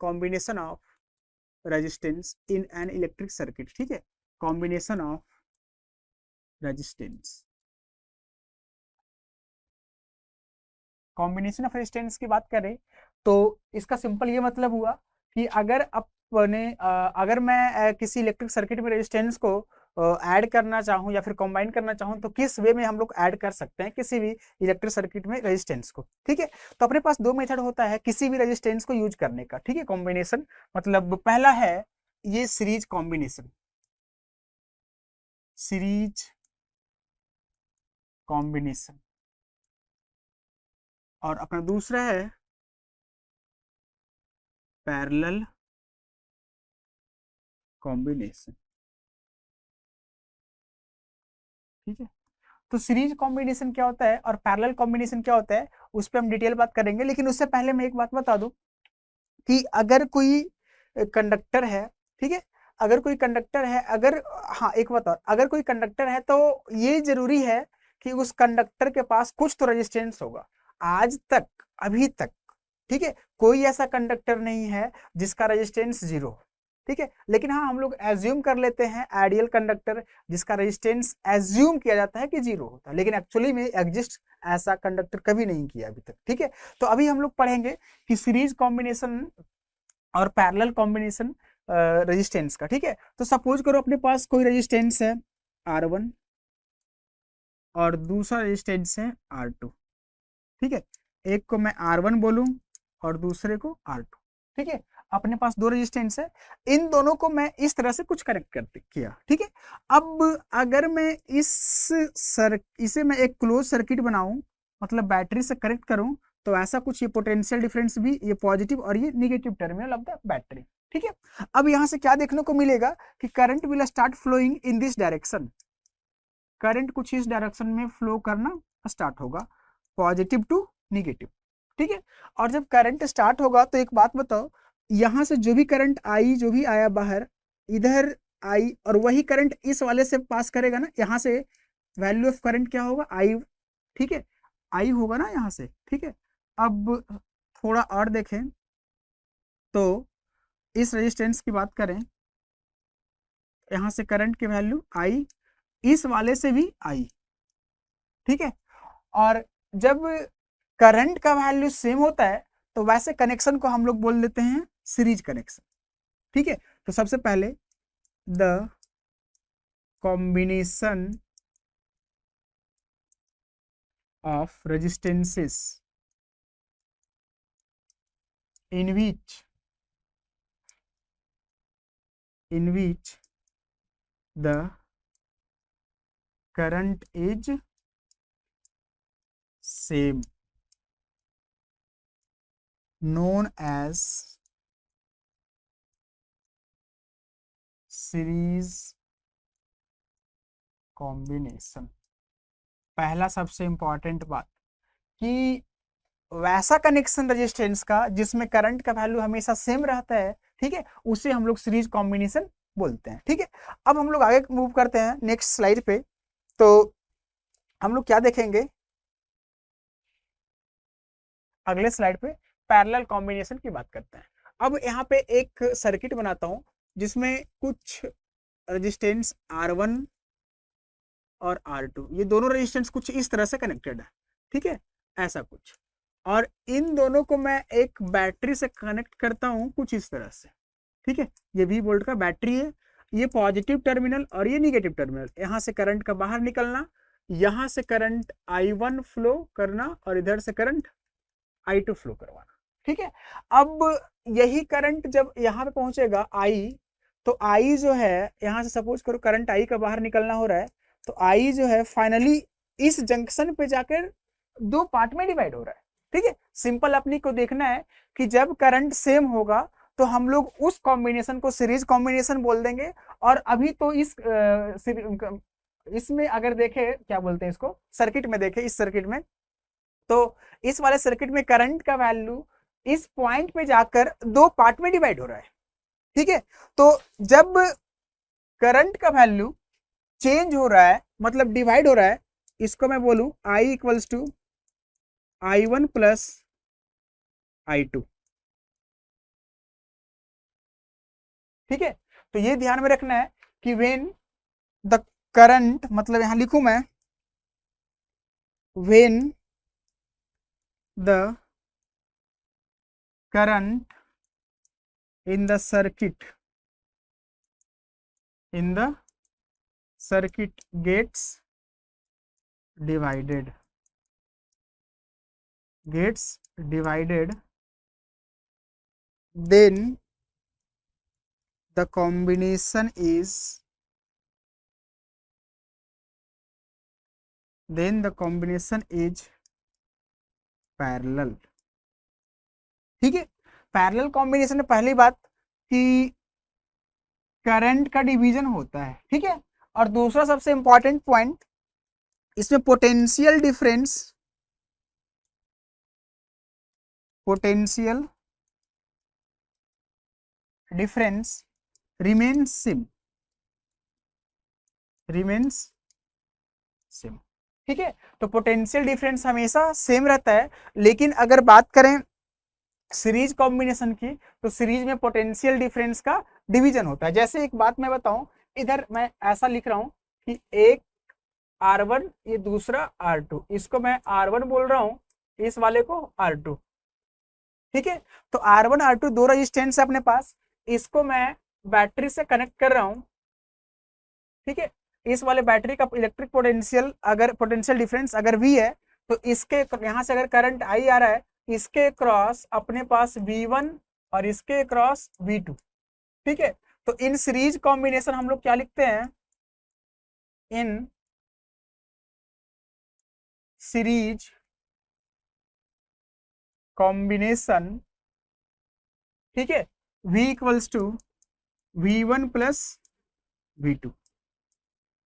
Combination of resistance in an electric circuit, ठीक है, combination of resistance. Combination of resistance की बात करें तो इसका सिंपल ये मतलब हुआ कि अगर मैं किसी इलेक्ट्रिक सर्किट में रेजिस्टेंस को ऐड करना चाहूँ या फिर कंबाइन करना चाहूँ तो किस वे में हम लोग ऐड कर सकते हैं किसी भी इलेक्ट्रिक सर्किट में रेजिस्टेंस को, ठीक है। तो अपने पास दो मेथड होता है किसी भी रेजिस्टेंस को यूज करने का, ठीक है, कॉम्बिनेशन। मतलब पहला है ये सीरीज कॉम्बिनेशन, सीरीज कॉम्बिनेशन, और अपना दूसरा है पैरेलल कॉम्बिनेशन, ठीक है। तो सीरीज कॉम्बिनेशन क्या होता है और पैरेलल कॉम्बिनेशन क्या होता है उस पर हम डिटेल बात करेंगे, लेकिन उससे पहले मैं एक बात बता दूं कि अगर कोई कंडक्टर है, ठीक है, अगर कोई कंडक्टर है, अगर, हाँ एक बात और, अगर कोई कंडक्टर है तो ये जरूरी है कि उस कंडक्टर के पास कुछ तो रेजिस्टेंस होगा। आज तक, अभी तक, ठीक है, कोई ऐसा कंडक्टर नहीं है जिसका रेजिस्टेंस जीरो हो, ठीक है। लेकिन हाँ हम लोग एज्यूम कर लेते हैं आइडियल कंडक्टर जिसका रेजिस्टेंस एज्यूम किया जाता है कि जीरो होता है, लेकिन एक्चुअली में एग्जिस्ट ऐसा कंडक्टर कभी नहीं किया अभी तक, ठीक है। तो अभी हम लोग पढ़ेंगे कि सीरीज कॉम्बिनेशन और पैरेलल कॉम्बिनेशन रेजिस्टेंस का, ठीक है। तो सपोज करो अपने पास कोई रेजिस्टेंस है R1 और दूसरा रेजिस्टेंस है R2, ठीक है। एक को मैं R1 बोलूं और दूसरे को R2, ठीक है। अपने पास दो रेजिस्टेंस है, इन दोनों को मैं इस तरह से कुछ कनेक्ट कर किया, ठीक है। अब अगर मैं इसे मैं एक क्लोज सर्किट बनाऊं, मतलब बैटरी से कनेक्ट करूं, तो ऐसा कुछ ये पोटेंशियल डिफरेंस भी, ये पॉजिटिव और ये negative terminal of the battery, ठीक है। अब यहां से क्या देखने को मिलेगा कि current will start flowing in this direction, current कुछ इस डायरेक्शन में फ्लो करना स्टार्ट होगा, पॉजिटिव टू निगेटिव, ठीक है। और जब करंट स्टार्ट होगा तो एक बात बताओ, यहां से जो भी करंट आई, जो भी आया बाहर, इधर आई, और वही करंट इस वाले से पास करेगा ना, यहां से वैल्यू ऑफ करंट क्या होगा, आई, ठीक है, आई होगा ना यहां से, ठीक है। अब थोड़ा और देखें तो इस रेजिस्टेंस की बात करें, यहां से करंट की वैल्यू आई, इस वाले से भी आई, ठीक है। और जब करंट का वैल्यू सेम होता है तो वैसे कनेक्शन को हम लोग बोल देते हैं सीरीज कनेक्शन, ठीक है। तो सबसे पहले the combination of resistances in which the current is same known as series combination। पहला सबसे इंपॉर्टेंट बात कि वैसा कनेक्शन रेजिस्टेंस का जिसमें करंट का वैल्यू हमेशा सेम रहता है, ठीक है, उसे हम लोग सीरीज कॉम्बिनेशन बोलते हैं, ठीक है। अब हम लोग आगे मूव करते हैं नेक्स्ट स्लाइड पे, तो हम लोग क्या देखेंगे अगले स्लाइड पे, पैरेलल कॉम्बिनेशन की बात करते हैं। अब यहाँ पे एक सर्किट बनाता हूं जिसमें कुछ रेजिस्टेंस R1 और R2, ये दोनों रेजिस्टेंस कुछ इस तरह से कनेक्टेड है, ठीक है, ऐसा कुछ, और इन दोनों को मैं एक बैटरी से कनेक्ट करता हूं कुछ इस तरह से, ठीक है। ये V वोल्ट का बैटरी है, ये पॉजिटिव टर्मिनल और ये निगेटिव टर्मिनल, यहां से करंट का बाहर निकलना, यहां से करंट I1 फ्लो करना और इधर से करंट I2 फ्लो करवाना, ठीक है। अब यही करंट जब यहाँ पे पहुंचेगा I, तो I जो है, यहां से सपोज करो करंट I का बाहर निकलना हो रहा है, तो I जो है फाइनली इस जंक्शन पे जाकर दो पार्ट में डिवाइड हो रहा है, ठीक है। सिंपल अपनी को देखना है कि जब करंट सेम होगा तो हम लोग उस कॉम्बिनेशन को सीरीज कॉम्बिनेशन बोल देंगे। और अभी तो इसमें अगर देखे, क्या बोलते हैं इसको, सर्किट में देखे, इस सर्किट में, तो इस वाले सर्किट में करंट का वैल्यू इस पॉइंट पे जाकर दो पार्ट में डिवाइड हो रहा है, ठीक है। तो जब करंट का वैल्यू चेंज हो रहा है, मतलब डिवाइड हो रहा है, इसको मैं बोलूं I equals to I1 plus I2, ठीक है, तो ये ध्यान में रखना है कि व्हेन द करंट, मतलब यहां लिखूं मैं, when the current in the circuit gets divided, then the combination is parallel। ठीक है, पैरेलल कॉम्बिनेशन में पहली बात कि करंट का डिवीजन होता है, ठीक है, और दूसरा सबसे इंपॉर्टेंट पॉइंट, इसमें पोटेंशियल डिफरेंस रिमेन्स सेम, ठीक है, तो पोटेंशियल डिफरेंस हमेशा सेम रहता है। लेकिन अगर बात करें सीरीज कॉम्बिनेशन की, तो सीरीज में पोटेंशियल डिफरेंस का डिवीजन होता है। जैसे एक बात मैं बताऊं, इधर मैं ऐसा लिख रहा हूं कि एक R1, ये दूसरा R2, इसको मैं R1 बोल रहा हूं, इस वाले को R2, ठीक है, तो R1 R2 दो रेजिस्टेंस है अपने पास, इसको मैं बैटरी से कनेक्ट कर रहा हूं, ठीक है, इस वाले बैटरी का इलेक्ट्रिक पोटेंशियल, अगर पोटेंशियल डिफरेंस अगर V है, तो इसके यहां से अगर करंट I आ रहा है, इसके क्रॉस अपने पास V1 और इसके क्रॉस V2, ठीक है, तो इन सीरीज कॉम्बिनेशन हम लोग क्या लिखते हैं, इन सीरीज कॉम्बिनेशन, ठीक है, V equals to V1 plus V2,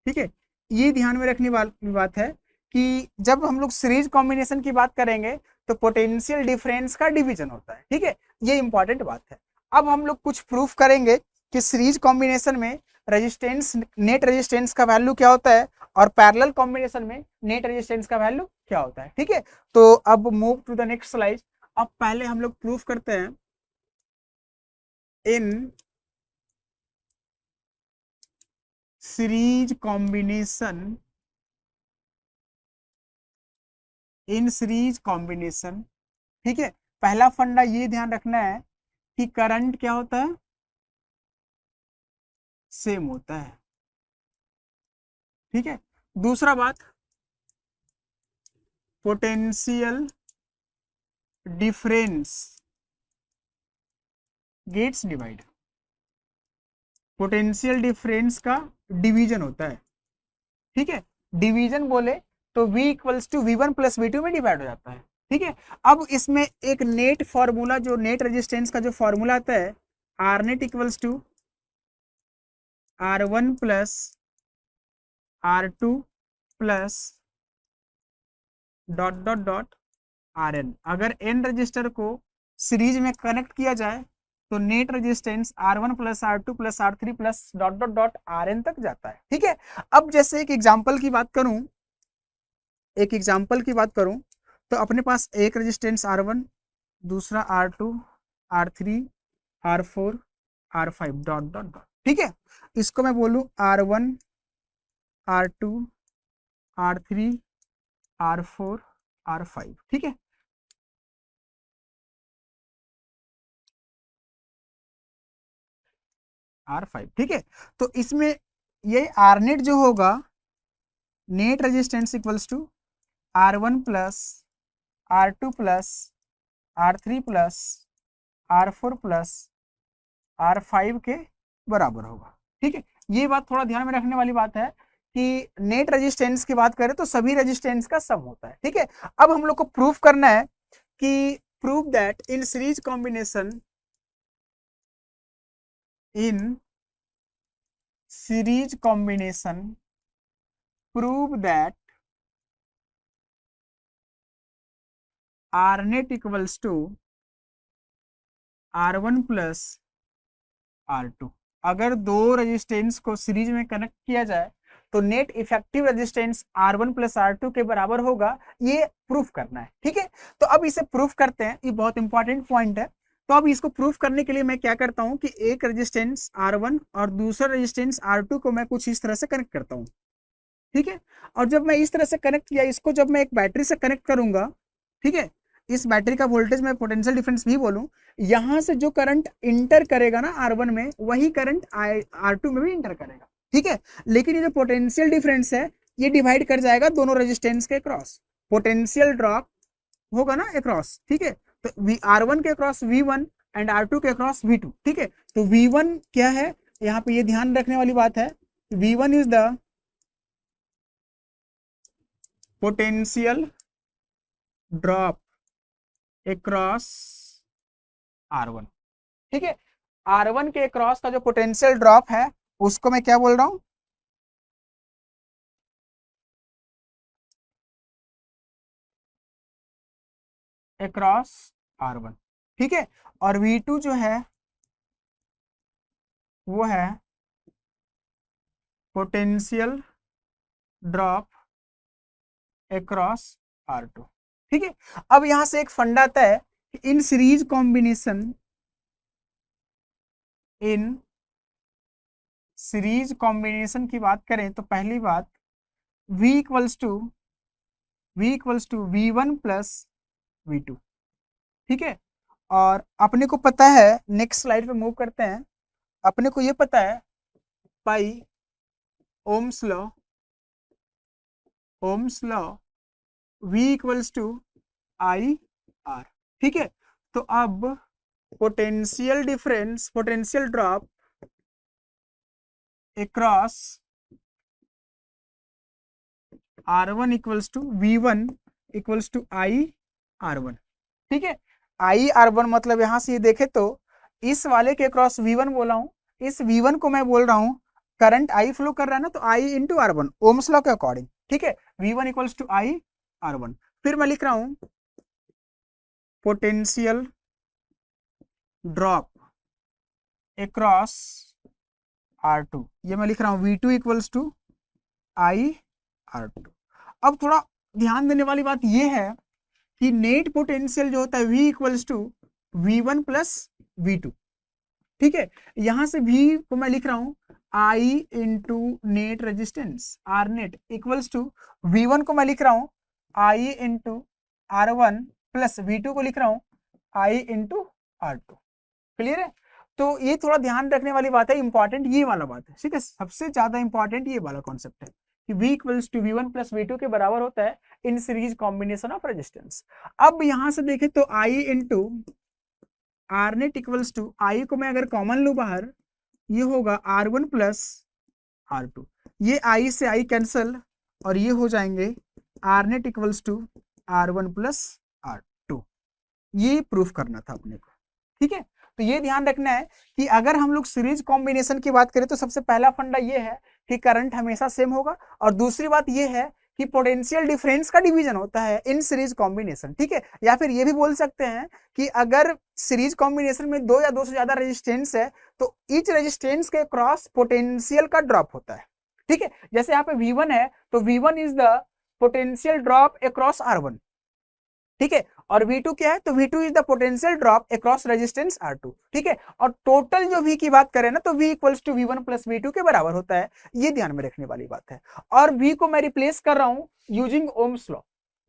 ठीक है, ये ध्यान में रखने वाली बात है कि जब हम लोग सीरीज कॉम्बिनेशन की बात करेंगे तो पोटेंशियल डिफरेंस का डिवीजन होता है, ठीक है, ये इंपॉर्टेंट बात है। अब हम लोग कुछ प्रूफ करेंगे कि सीरीज कॉम्बिनेशन में रेजिस्टेंस, नेट रेजिस्टेंस का वैल्यू क्या होता है, और पैरेलल कॉम्बिनेशन में नेट रेजिस्टेंस का वैल्यू क्या होता है, ठीक है। तो अब move to the next slide. अब पहले हम लोग प्रूफ करते हैं इन सीरीज कॉम्बिनेशन, ठीक है, पहला फंडा ये ध्यान रखना है कि करंट क्या होता है, सेम होता है, ठीक है। दूसरा बात, potential difference gets divide, potential difference का डिवीजन होता है, ठीक है, डिवीजन बोले तो V equals to V1 plus V2 में डिवाइड हो जाता है, ठीक है। अब इसमें एक नेट फॉर्मूला, जो नेट रेजिस्टेंस का जो फॉर्मूला आता है, R net equals to R1 plus R2 plus dot dot dot Rn। अगर n रजिस्टर को सीरीज में कनेक्ट किया जाए तो net resistance R1 plus R2 plus R3 plus dot dot dot Rn तक जाता है, ठीक है। अब जैसे एक एग्जांपल की बात करूं, तो अपने पास एक रेजिस्टेंस R1, दूसरा R2, R3, R4, R5 dot dot dot, ठीक है, इसको मैं बोलूं R1, R2, R3, R4, R5, ठीक है। R5, ठीक है, तो इसमें ये R नेट जो होगा, net resistance equals to R1 plus R2 plus R3 plus R4 plus R5 के बराबर होगा, ठीक है। ये बात थोड़ा ध्यान में रखने वाली बात है कि नेट रेजिस्टेंस की बात करें तो सभी रेजिस्टेंस का सम होता है, ठीक है। अब हम लोग को प्रूफ करना है कि prove that in series combination, prove that R net equals to R1 plus R2। अगर दो रेजिस्टेंस को सीरीज में कनेक्ट किया जाए तो net effective resistance R1 plus R2 के बराबर होगा, ये प्रूफ करना है, ठीक है। तो अब इसे प्रूफ करते हैं, ये बहुत इंपॉर्टेंट पॉइंट है। तो अब इसको प्रूफ करने के लिए मैं क्या करता हूं कि एक रेजिस्टेंस R1 और दूसरा रेजिस्टेंस R2 को मैं कुछ इस तरह से कनेक्ट करता हूं, ठीक है। और जब मैं इस तरह से कनेक्ट किया, इसको जब मैं एक बैटरी से कनेक्ट करूंगा, ठीक है, इस बैटरी का वोल्टेज मैं पोटेंशियल डिफरेंस भी बोलूं, यहां से जो करंट इंटर करेगा ना R1 में, वही करंट R2 में भी इंटर करेगा, ठीक है। लेकिन ये जो पोटेंशियल डिफरेंस है, ये डिवाइड कर जाएगा दोनों रेजिस्टेंस के क्रॉस, पोटेंशियल ड्रॉप होगा ना अक्रॉस, ठीक है। तो R1 के अक्रॉस V1 एंड R2 के अक्रॉस V2, ठीक है। तो V1 क्या है, यहाँ पे ये ध्यान रखने वाली बात है, V1 is the potential drop across R1, ठीक है। R1 के अक्रॉस का जो पोटेंशियल ड्रॉप है उसको मैं क्या बोल रहा हूं, अक्रॉस R1, ठीक है। और V2 जो है वो है पोटेंशियल ड्रॉप अक्रॉस R2, ठीक है। अब यहां से एक फंडा आता है कि इन सीरीज कॉम्बिनेशन की बात करें तो पहली बात V equals to V1 plus V2, ठीक है। और अपने को पता है, नेक्स्ट स्लाइड पे मूव करते हैं, अपने को ये पता है by Ohm's law V equals to I R, ठीक है। तो अब potential drop across R1 equals to V1 equals to I R1, ठीक है। आई R1 मतलब यहां से ये देखे तो इस वाले के अक्रॉस V1 बोला हूं, इस V1 को मैं बोल रहा हूं करंट I फ्लो कर रहा है ना, तो I into R1 Ohm's law के अकॉर्डिंग, ठीक है। V1 equals to I R1, फिर मैं लिख रहा हूं पोटेंशियल ड्रॉप अक्रॉस R2, ये मैं लिख रहा हूं V2 equals to I R2। अब थोड़ा ध्यान देने वाली बात ये है कि नेट पोटेंशियल जो होता है V equals to V1 plus V2, ठीक है। यहां से V को मैं लिख रहा हूं I into net resistance R net equals to V1 को मैं लिख रहा हूं I into R1 plus V2 को लिख रहा हूं I इंटू R2, क्लियर है। तो ये थोड़ा ध्यान रखने वाली बात है, इंपॉर्टेंट ये वाला बात है, ठीक है। सबसे ज्यादा इंपॉर्टेंट ये वाला कॉन्सेप्ट है कि V equals to V1 plus V2 के बराबर होता है in series combination of resistance. अब यहां से देखें तो I into R net equals to I को मैं अगर कॉमन लू बाहर, ये होगा R1 प्लस R2, ये I से I कैंसल और ये हो जाएंगे R net equals to R1 plus R2। ये प्रूफ करना था अपने को, ठीक है। तो ये ध्यान रखना है कि अगर हम लोग सीरीज कॉम्बिनेशन की बात करें तो सबसे पहला फंडा ये है कि करंट हमेशा सेम होगा, और दूसरी बात ये है कि पोटेंशियल डिफरेंस का डिवीजन होता है इन सीरीज कॉम्बिनेशन, ठीक है। या फिर ये भी बोल सकते हैं कि अगर सीरीज कॉम्बिनेशन में दो या दो से ज्यादा रेजिस्टेंस है तो ईच रेजिस्टेंस के क्रॉस पोटेंशियल का ड्रॉप होता है, ठीक है। जैसे यहाँ पे V1 है तो V1 is the potential drop across R1, ठीक है। और V2 क्या है, तो V2 is the potential drop across resistance R2, ठीक है। और टोटल जो V की बात करें ना तो V equals to V1 plus V2 के बराबर होता है, ये ध्यान में रखने वाली बात है। और V को मैं रिप्लेस कर रहा हूं using Ohm's law,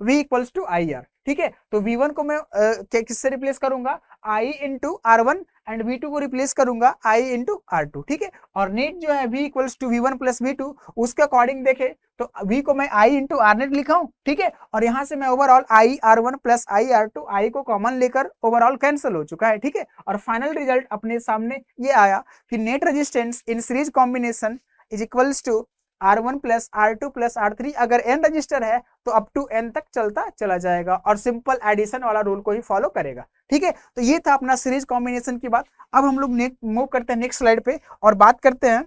V equals to I R, ठीक है। तो V1 को मैं किससे रिप्लेस करूंगा, I into R1, and V2 को रिप्लेस करूंगा I इंटू R2, ठीक है। और नेट जो है V equals to V1 plus V2, उसके अकॉर्डिंग देखे तो V को मैं I इंटू आर नेट लिखा हूं, ठीक है। और यहां से मैं overall I R1 plus I R2, I को कॉमन लेकर ओवरऑल कैंसिल हो चुका है, ठीक है। और फाइनल रिजल्ट अपने सामने ये आया कि net resistance in series combination is equals to R1 plus R2 plus R3, अगर n रजिस्टर है तो अप टू n तक चलता चला जाएगा और सिंपल एडिशन वाला रूल को ही फॉलो करेगा, ठीक है। तो ये था अपना सीरीज कॉम्बिनेशन की बात। अब हम लोग मूव करते हैं नेक्स्ट स्लाइड पे और बात करते हैं